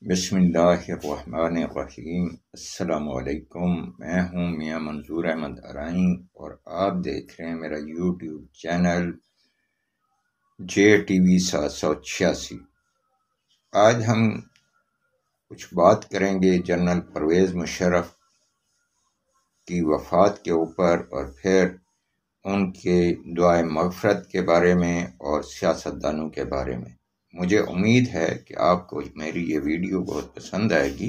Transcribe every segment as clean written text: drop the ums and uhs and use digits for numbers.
بسم اللہ الرحمن الرحیم۔ السلام علیکم، میں ہوں میاں منظور احمد ارائیں اور آپ دیکھ رہے ہیں میرا یوٹیوب چینل JTV 786۔ آج ہم کچھ بات کریں گے جنرل پرویز مشرف کی وفات کے اوپر اور پھر ان کے دعائے مغفرت کے بارے میں اور سیاستدانوں کے بارے میں۔ مجھے امید ہے کہ آپ کو میری یہ ویڈیو بہت پسند آئے گی،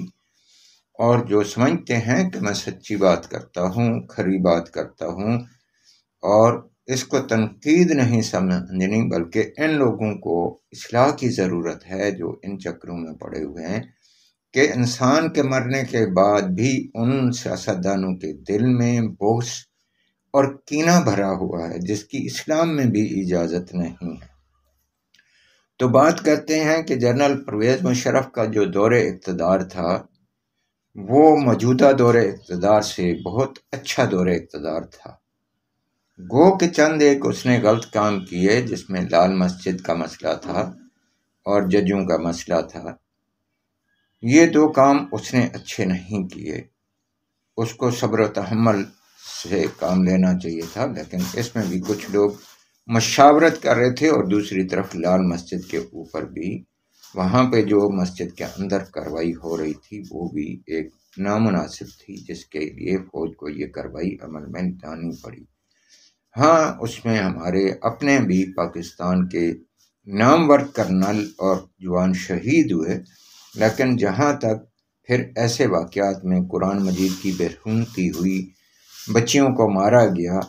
اور جو سمجھتے ہیں کہ میں سچی بات کرتا ہوں، کھری بات کرتا ہوں، اور اس کو تنقید نہیں سمجھنی بلکہ ان لوگوں کو اصلاح کی ضرورت ہے جو ان چکروں میں پڑے ہوئے ہیں کہ انسان کے مرنے کے بعد بھی ان سیاستدانوں کے دل میں بغض اور کینہ بھرا ہوا ہے جس کی اسلام میں بھی اجازت نہیں ہے۔ تو بات کرتے ہیں کہ جنرل پرویز مشرف کا جو دور اقتدار تھا وہ موجودہ دور اقتدار سے بہت اچھا دور اقتدار تھا۔ گو کہ چند ایک اس نے غلط کام کیے، جس میں لال مسجد کا مسئلہ تھا اور ججوں کا مسئلہ تھا۔ یہ دو کام اس نے اچھے نہیں کیے، اس کو صبر و تحمل سے کام لینا چاہیے تھا، لیکن اس میں بھی کچھ لوگ مشاورت کر رہے تھے، اور دوسری طرف لال مسجد کے اوپر بھی وہاں پہ جو مسجد کے اندر کارروائی ہو رہی تھی وہ بھی ایک نامناسب تھی، جس کے لیے فوج کو یہ کارروائی عمل میں لانی پڑی۔ ہاں، اس میں ہمارے اپنے بھی پاکستان کے نامور کرنل اور جوان شہید ہوئے، لیکن جہاں تک پھر ایسے واقعات میں قرآن مجید کی بےحرمتی ہوئی، بچیوں کو مارا گیا،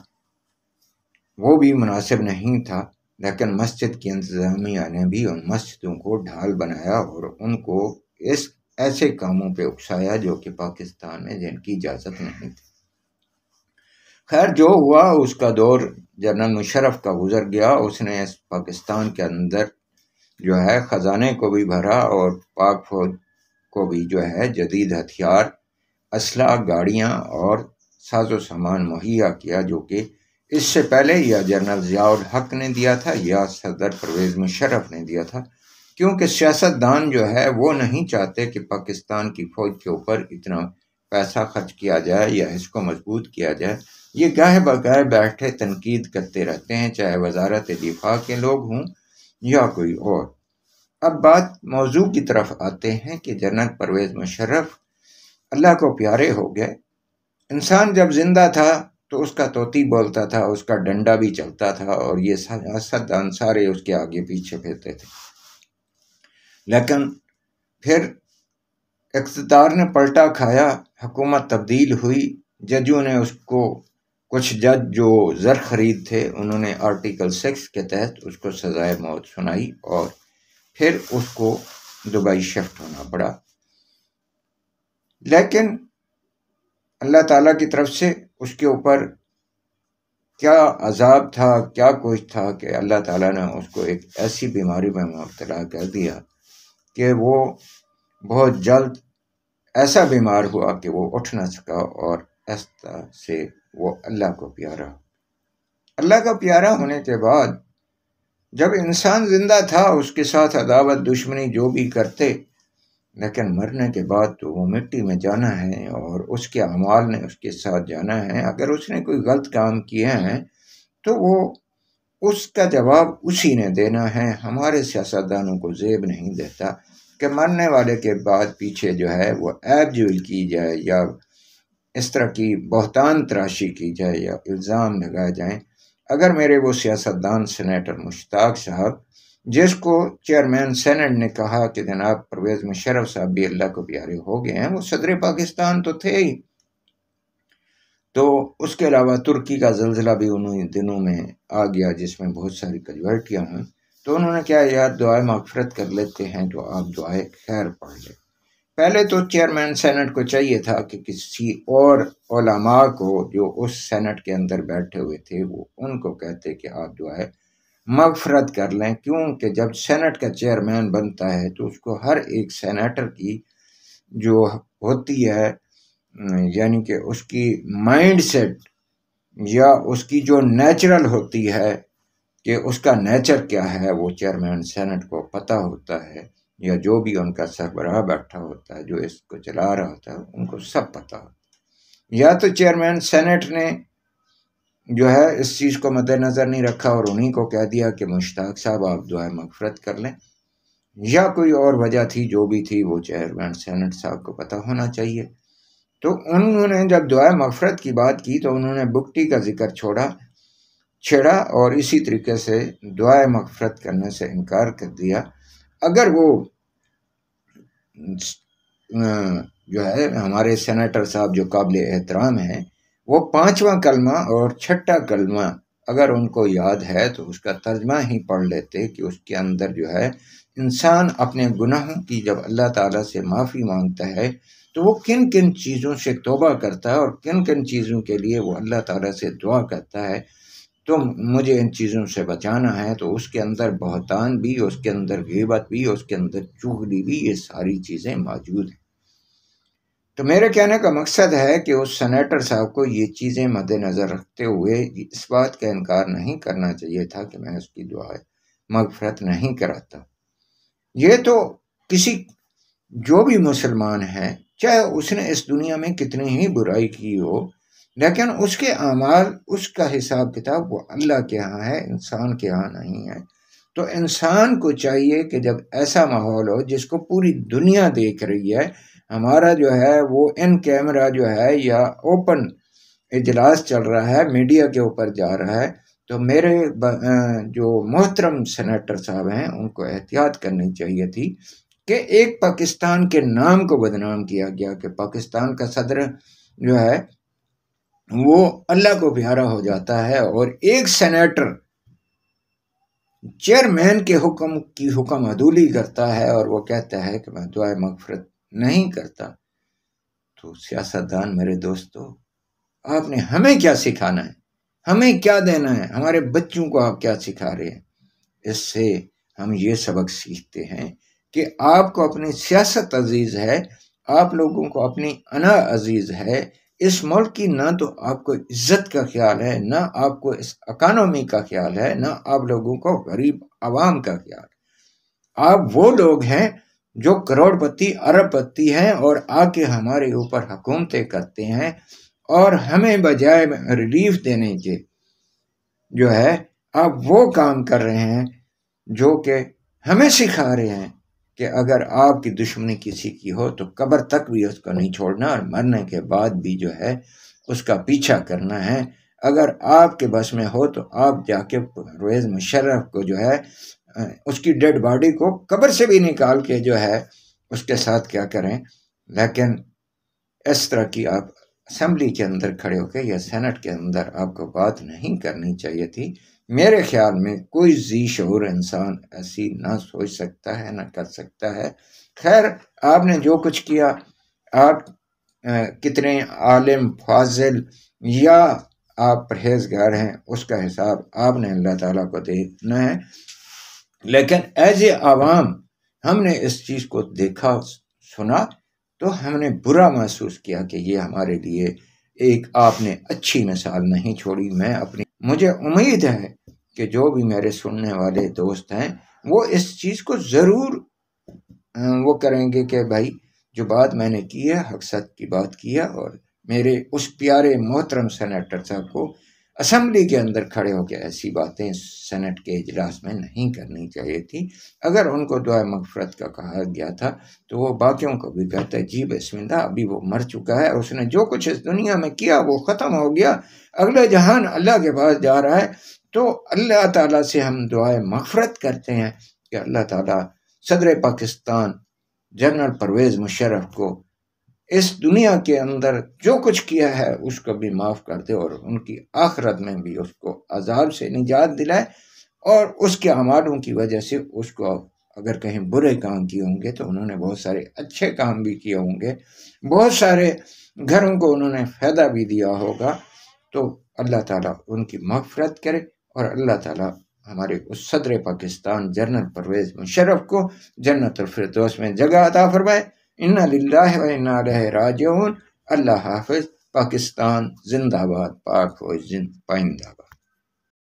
وہ بھی مناسب نہیں تھا۔ لیکن مسجد کی انتظامیہ نے بھی ان مسجدوں کو ڈھال بنایا اور ان کو اس ایسے کاموں پہ اکسایا جو کہ پاکستان میں جن کی اجازت نہیں تھی۔ خیر، جو ہوا اس کا دور جنرل مشرف کا گزر گیا۔ اس نے اس پاکستان کے اندر جو ہے خزانے کو بھی بھرا اور پاک فوج کو بھی جو ہے جدید ہتھیار، اسلحہ، گاڑیاں اور ساز و سامان مہیا کیا، جو کہ اس سے پہلے یا جنرل ضیاء الحق نے دیا تھا یا صدر پرویز مشرف نے دیا تھا، کیونکہ سیاستدان جو ہے وہ نہیں چاہتے کہ پاکستان کی فوج کے اوپر اتنا پیسہ خرچ کیا جائے یا اس کو مضبوط کیا جائے۔ یہ گاہے بگاہے بیٹھے تنقید کرتے رہتے ہیں، چاہے وزارت دفاع کے لوگ ہوں یا کوئی اور۔ اب بات موضوع کی طرف آتے ہیں کہ جنرل پرویز مشرف اللہ کو پیارے ہو گئے۔ انسان جب زندہ تھا تو اس کا طوطی بولتا تھا، اس کا ڈنڈا بھی چلتا تھا، اور یہ سیاستدان سارے اس کے آگے پیچھے پھرتے تھے۔ لیکن پھر اقتدار نے پلٹا کھایا، حکومت تبدیل ہوئی، ججوں نے اس کو، کچھ جج جو زر خرید تھے انہوں نے آرٹیکل 6 کے تحت اس کو سزائے موت سنائی، اور پھر اس کو دبئی شفٹ ہونا پڑا۔ لیکن اللہ تعالیٰ کی طرف سے اس کے اوپر کیا عذاب تھا، کیا کچھ تھا کہ اللہ تعالیٰ نے اس کو ایک ایسی بیماری میں مبتلا کر دیا کہ وہ بہت جلد ایسا بیمار ہوا کہ وہ اٹھ نہ سکا، اور اس طرح سے وہ اللہ کو پیارا۔ اللہ کا پیارا ہونے کے بعد جب انسان زندہ تھا اس کے ساتھ عداوت دشمنی جو بھی کرتے، لیکن مرنے کے بعد تو وہ مٹی میں جانا ہے، اور اس کے اعمال نے اس کے ساتھ جانا ہے۔ اگر اس نے کوئی غلط کام کیے ہیں تو وہ اس کا جواب اسی نے دینا ہے۔ ہمارے سیاستدانوں کو زیب نہیں دیتا کہ مرنے والے کے بعد پیچھے جو ہے وہ عیب جوئی کی جائے، یا اس طرح کی بہتان تراشی کی جائے، یا الزام لگائے جائیں۔ اگر میرے وہ سیاستدان سینیٹر مشتاق صاحب، جس کو چیئرمین سینٹ نے کہا کہ جناب پرویز مشرف صاحب بھی اللہ کو پیارے ہو گئے ہیں، وہ صدر پاکستان تو تھے ہی، تو اس کے علاوہ ترکی کا زلزلہ بھی انہی دنوں میں آ گیا جس میں بہت ساری کیجوالٹیاں ہوئیں، تو انہوں نے کیا یار دعائے مغفرت کر لیتے ہیں، تو آپ دعائے خیر پڑھ لیں۔ پہلے تو چیئرمین سینٹ کو چاہیے تھا کہ کسی اور علماء کو جو اس سینٹ کے اندر بیٹھے ہوئے تھے وہ ان کو کہتے کہ آپ دعائے مغفرت کر لیں، کیونکہ جب سینٹ کا چیئرمین بنتا ہے تو اس کو ہر ایک سینیٹر کی جو ہوتی ہے، یعنی کہ اس کی مائنڈ سیٹ یا اس کی جو نیچرل ہوتی ہے کہ اس کا نیچر کیا ہے، وہ چیئرمین سینٹ کو پتہ ہوتا ہے۔ یا جو بھی ان کا سربراہ بیٹھا ہوتا ہے جو اس کو چلا رہا ہوتا ہے ان کو سب پتہ ہوتا ہے۔ یا تو چیئرمین سینٹ نے جو ہے اس چیز کو مد نظر نہیں رکھا اور انہیں کو کہہ دیا کہ مشتاق صاحب آپ دعائے مغفرت کر لیں، یا کوئی اور وجہ تھی، جو بھی تھی وہ چیئرمین سینٹ صاحب کو پتہ ہونا چاہیے۔ تو انہوں نے جب دعائے مغفرت کی بات کی تو انہوں نے بگٹی کا ذکر چھیڑا اور اسی طریقے سے دعائے مغفرت کرنے سے انکار کر دیا۔ اگر وہ جو ہے ہمارے سینیٹر صاحب جو قابل احترام ہیں، وہ 5واں کلمہ اور 6واں کلمہ اگر ان کو یاد ہے تو اس کا ترجمہ ہی پڑھ لیتے کہ اس کے اندر جو ہے انسان اپنے گناہوں کی جب اللہ تعالیٰ سے معافی مانگتا ہے تو وہ کن کن چیزوں سے توبہ کرتا ہے اور کن کن چیزوں کے لیے وہ اللہ تعالیٰ سے دعا کرتا ہے تو مجھے ان چیزوں سے بچانا ہے، تو اس کے اندر بہتان بھی، اس کے اندر غیبت بھی، اس کے اندر چغلی بھی، یہ ساری چیزیں موجود ہیں۔ تو میرے کہنے کا مقصد ہے کہ اس سینیٹر صاحب کو یہ چیزیں مد نظر رکھتے ہوئے اس بات کا انکار نہیں کرنا چاہیے تھا کہ میں اس کی دعا مغفرت نہیں کراتا۔ یہ تو کسی جو بھی مسلمان ہے، چاہے اس نے اس دنیا میں کتنی ہی برائی کی ہو، لیکن اس کے اعمال، اس کا حساب کتاب وہ اللہ کے ہاں ہے، انسان کے ہاں نہیں ہے۔ تو انسان کو چاہیے کہ جب ایسا ماحول ہو جس کو پوری دنیا دیکھ رہی ہے، ہمارا جو ہے وہ ان کیمرہ جو ہے یا اوپن اجلاس چل رہا ہے، میڈیا کے اوپر جا رہا ہے، تو میرے جو محترم سینیٹر صاحب ہیں ان کو احتیاط کرنی چاہیے تھی کہ ایک پاکستان کے نام کو بدنام کیا گیا کہ پاکستان کا صدر جو ہے وہ اللہ کو پیارا ہو جاتا ہے اور ایک سینیٹر چیئرمین کے حکم کی حکم عدولی کرتا ہے اور وہ کہتا ہے کہ میں دعائے مغفرت نہیں کرتا۔ تو سیاستدان میرے دوستو، آپ نے ہمیں کیا سکھانا ہے، ہمیں کیا دینا ہے، ہمارے بچوں کو آپ کیا سکھا رہے ہیں؟ اس سے ہم یہ سبق سیکھتے ہیں کہ آپ کو اپنی سیاست عزیز ہے، آپ لوگوں کو اپنی انا عزیز ہے، اس ملک کی نہ تو آپ کو عزت کا خیال ہے، نہ آپ کو اس اکانومی کا خیال ہے، نہ آپ لوگوں کو غریب عوام کا خیال ہے۔ آپ وہ لوگ ہیں جو کروڑ پتی ارب پتی ہیں اور آ کے ہمارے اوپر حکومتیں کرتے ہیں اور ہمیں بجائے ریلیف دینے کے جو ہے آپ وہ کام کر رہے ہیں جو کہ ہمیں سکھا رہے ہیں کہ اگر آپ کی دشمنی کسی کی ہو تو قبر تک بھی اس کو نہیں چھوڑنا اور مرنے کے بعد بھی جو ہے اس کا پیچھا کرنا ہے۔ اگر آپ کے بس میں ہو تو آپ جا کے پرویز مشرف کو جو ہے اس کی ڈیڈ باڈی کو قبر سے بھی نکال کے جو ہے اس کے ساتھ کیا کریں، لیکن اس طرح کی آپ اسمبلی کے اندر کھڑے ہو کے یا سینٹ کے اندر آپ کو بات نہیں کرنی چاہیے تھی۔ میرے خیال میں کوئی ذی شعور انسان ایسی نہ سوچ سکتا ہے، نہ کر سکتا ہے۔ خیر، آپ نے جو کچھ کیا، آپ کتنے عالم فاضل یا آپ پرہیزگار ہیں، اس کا حساب آپ نے اللہ تعالیٰ کو دینا ہے، لیکن ایز اے عوام ہم نے اس چیز کو دیکھا سنا تو ہم نے برا محسوس کیا کہ یہ ہمارے لیے ایک آپ نے اچھی مثال نہیں چھوڑی۔ مجھے امید ہے کہ جو بھی میرے سننے والے دوست ہیں وہ اس چیز کو ضرور وہ کریں گے کہ بھائی جو بات میں نے کی ہے حق سچ کی بات کی ہے، اور میرے اس پیارے محترم سینیٹر صاحب کو اسمبلی کے اندر کھڑے ہو کے ایسی باتیں سینٹ کے اجلاس میں نہیں کرنی چاہیے تھی۔ اگر ان کو دعائے مغفرت کا کہا گیا تھا تو وہ باقیوں کو بھی کہتا ہے جی بسم اللہ، ابھی وہ مر چکا ہے، اس نے جو کچھ اس دنیا میں کیا وہ ختم ہو گیا، اگلے جہان اللہ کے پاس جا رہا ہے۔ تو اللہ تعالیٰ سے ہم دعائے مغفرت کرتے ہیں کہ اللہ تعالیٰ صدر پاکستان جنرل پرویز مشرف کو اس دنیا کے اندر جو کچھ کیا ہے اس کو بھی معاف کر دے اور ان کی آخرت میں بھی اس کو عذاب سے نجات دلائے، اور اس کے اعمالوں کی وجہ سے اس کو اگر کہیں برے کام کیے ہوں گے تو انہوں نے بہت سارے اچھے کام بھی کیے ہوں گے، بہت سارے گھروں کو انہوں نے فائدہ بھی دیا ہوگا، تو اللہ تعالیٰ ان کی مغفرت کرے اور اللہ تعالیٰ ہمارے اس صدر پاکستان جنرل پرویز مشرف کو جنت الفردوس میں جگہ عطا فرمائے۔ انا للہ و انا الیہ راجعون۔ اللہ حافظ۔ پاکستان زندہ باد، پاک فوج زند پائندہ باد۔